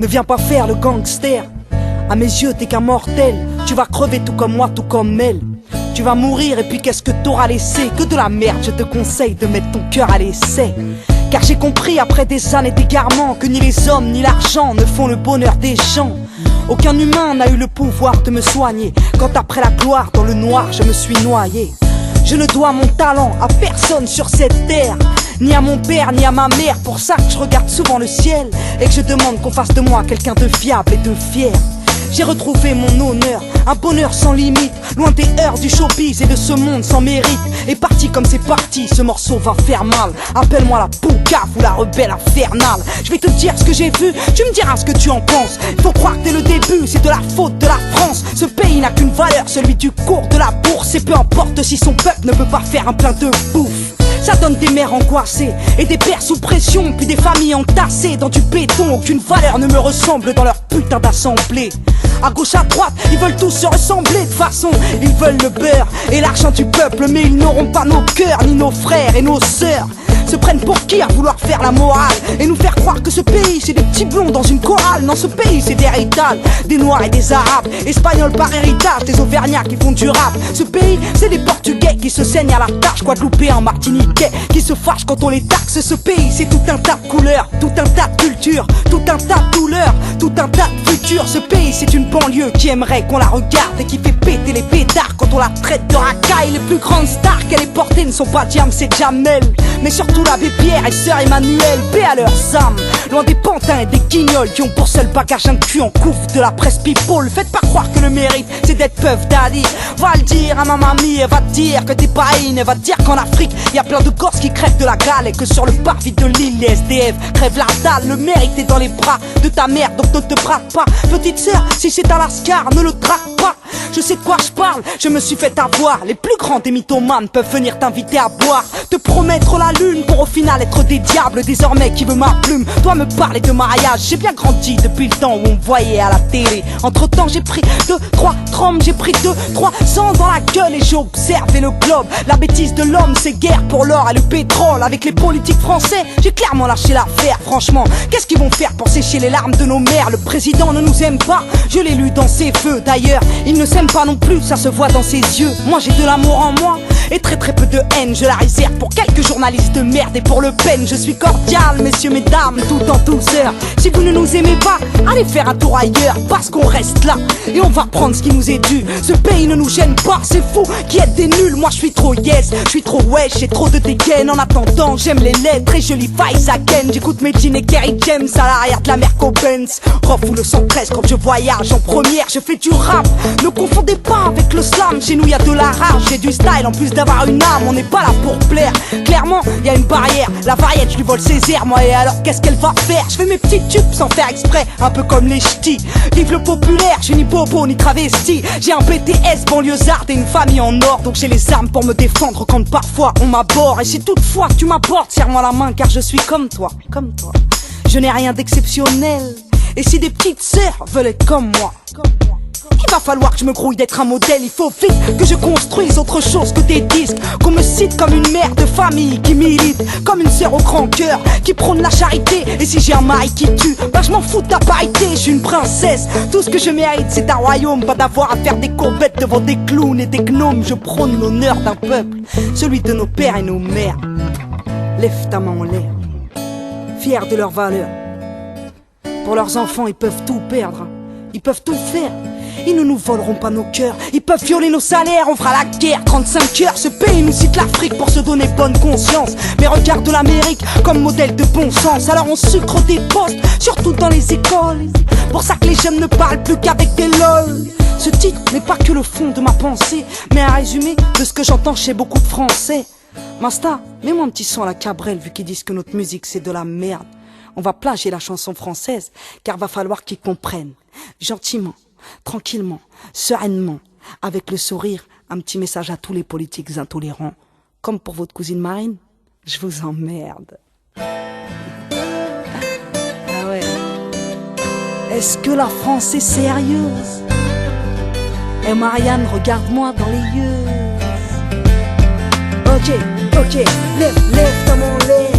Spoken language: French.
ne viens pas faire le gangster. À mes yeux t'es qu'un mortel. Tu vas crever tout comme moi, tout comme elle. Tu vas mourir et puis qu'est-ce que t'auras laissé? Que de la merde, je te conseille de mettre ton cœur à l'essai. Car j'ai compris après des années d'égarement que ni les hommes ni l'argent ne font le bonheur des gens. Aucun humain n'a eu le pouvoir de me soigner quand après la gloire dans le noir je me suis noyé. Je ne dois mon talent à personne sur cette terre, ni à mon père ni à ma mère. Pour ça que je regarde souvent le ciel et que je demande qu'on fasse de moi quelqu'un de fiable et de fier. J'ai retrouvé mon honneur, un bonheur sans limite, loin des heures du showbiz et de ce monde sans mérite. Et parti comme c'est parti, ce morceau va faire mal. Appelle-moi la poucave ou la rebelle infernale. Je vais te dire ce que j'ai vu, tu me diras ce que tu en penses. Faut croire que dès le début, c'est de la faute de la France. Ce pays n'a qu'une valeur, celui du cours de la bourse. Et peu importe si son peuple ne peut pas faire un plein de bouffe. Ça donne des mères angoissées et des pères sous pression, puis des familles entassées dans du béton. Aucune valeur ne me ressemble dans leur putain d'assemblée. À gauche, à droite, ils veulent tous se ressembler. De façon, ils veulent le beurre et l'argent du peuple, mais ils n'auront pas nos cœurs, ni nos frères et nos sœurs. Se prennent pour qui à vouloir faire la morale et nous faire croire que ce pays c'est des petits blonds dans une chorale. Non, ce pays c'est des Rital, des Noirs et des Arabes, Espagnols par héritage, des Auvergnats qui font du rap. Ce pays c'est des Portugais qui se saignent à la tâche, Guadeloupéens, Martiniquais qui se fâchent quand on les taxe. Ce pays c'est tout un tas de couleurs, tout un tas de cultures, tout un tas de douleurs, tout un tas de futurs. Ce pays c'est une banlieue qui aimerait qu'on la regarde et qui fait péter les pétards quand on la traite de racaille. Les plus grandes stars qu'elle ait portées ne sont pas Diam, c'est Jamel, mais surtout l'abbé Pierre et sœur Emmanuel, paix à leurs âmes. Loin des pantins et des guignols qui ont pour seul bagage un cul en couvre de la presse people. Faites pas croire que le mérite c'est d'être Puff Daddy. Va le dire à ma mamie, elle va te dire que t'es pas in. Elle va te dire qu'en Afrique y a plein de gosses qui crèvent de la gale et que sur le parvis de l'île les SDF crèvent la dalle. Le mérite est dans les bras de ta mère, donc ne te braque pas. Petite sœur, si c'est un lascar, ne le drague pas. Je sais de quoi je parle, je me suis fait avoir. Les plus grands des mythomanes peuvent venir t'inviter à boire, te promettre la lune pour au final être des diables. Désormais qui veut ma plume doit me parler de mariage. J'ai bien grandi depuis le temps où on me voyait à la télé. Entre temps j'ai pris 2-3 trommes, j'ai pris 2-3 ans dans la gueule et j'ai observé le globe. La bêtise de l'homme c'est guerre pour l'or et le pétrole. Avec les politiques français j'ai clairement lâché l'affaire. Franchement qu'est-ce qu'ils vont faire pour sécher les larmes de nos mères? Le président ne nous aime pas, je l'ai lu dans ses feux. D'ailleurs il ne s'aime pas non plus, ça se voit dans ses yeux. Moi j'ai de l'amour en moi et très très peu de haine. Je la réserve pour quelques journalistes de merde et pour Le Pen. Je suis cordial, messieurs, mesdames, tout en douceur. Si vous ne nous aimez pas, allez faire un tour ailleurs, parce qu'on reste là et on va prendre ce qui nous est dû. Ce pays ne nous gêne pas, c'est fou qui êtes des nuls. Moi je suis trop yes, je suis trop wesh, j'ai trop de dégaine. En attendant j'aime les lettres et je lis Vice Again. J'écoute Medine et Kerry James à l'arrière de la Merco-Benz. Rof ou le 113 quand je voyage en première. Je fais du rap, ne confondez pas avec le slam. Chez nous y a de la rage, j'ai du style en plus d'avoir une âme. On n'est pas là pour plaire, clairement y a une barrière. La variette je lui vole ses airs, moi, et alors qu'est-ce qu'elle va faire? Je fais mes petits tubes sans faire exprès, un peu comme les ch'tis. Vive le populaire, je suis ni bobo ni travesti. J'ai un BTS banlieusard et une famille en or, donc j'ai les armes pour me défendre quand parfois on m'aborde. Et si toutefois tu m'apportes, serre-moi la main car je suis comme toi, comme toi. Je n'ai rien d'exceptionnel, et si des petites sœurs veulent être comme moi, il va falloir que je me grouille d'être un modèle. Il faut vite que je construise autre chose que des disques. Qu'on me cite comme une mère de famille qui milite, comme une sœur au grand cœur qui prône la charité. Et si j'ai un mari qui tue, bah je m'en fous de ta parité. Je suis une princesse, tout ce que je mérite c'est un royaume. Pas d'avoir à faire des courbettes devant des clowns et des gnomes. Je prône l'honneur d'un peuple, celui de nos pères et nos mères. Lève ta main en l'air, fiers de leurs valeurs. Pour leurs enfants ils peuvent tout perdre, ils peuvent tout faire. Ils ne nous voleront pas nos cœurs, ils peuvent violer nos salaires, on fera la guerre 35 heures. Ce pays nous cite l'Afrique pour se donner bonne conscience, mais regarde l'Amérique comme modèle de bon sens. Alors on sucre des postes, surtout dans les écoles. Pour ça que les jeunes ne parlent plus qu'avec des lol. Ce titre n'est pas que le fond de ma pensée, mais un résumé de ce que j'entends chez beaucoup de Français. Masta, mets-moi un petit son à la Cabrel vu qu'ils disent que notre musique c'est de la merde. On va plagier la chanson française, car va falloir qu'ils comprennent, gentiment, tranquillement, sereinement, avec le sourire, un petit message à tous les politiques intolérants. Comme pour votre cousine Marine, je vous emmerde. Ah ouais. Est-ce que la France est sérieuse? Eh Marianne, regarde-moi dans les yeux. Ok, lève ta main en l'air.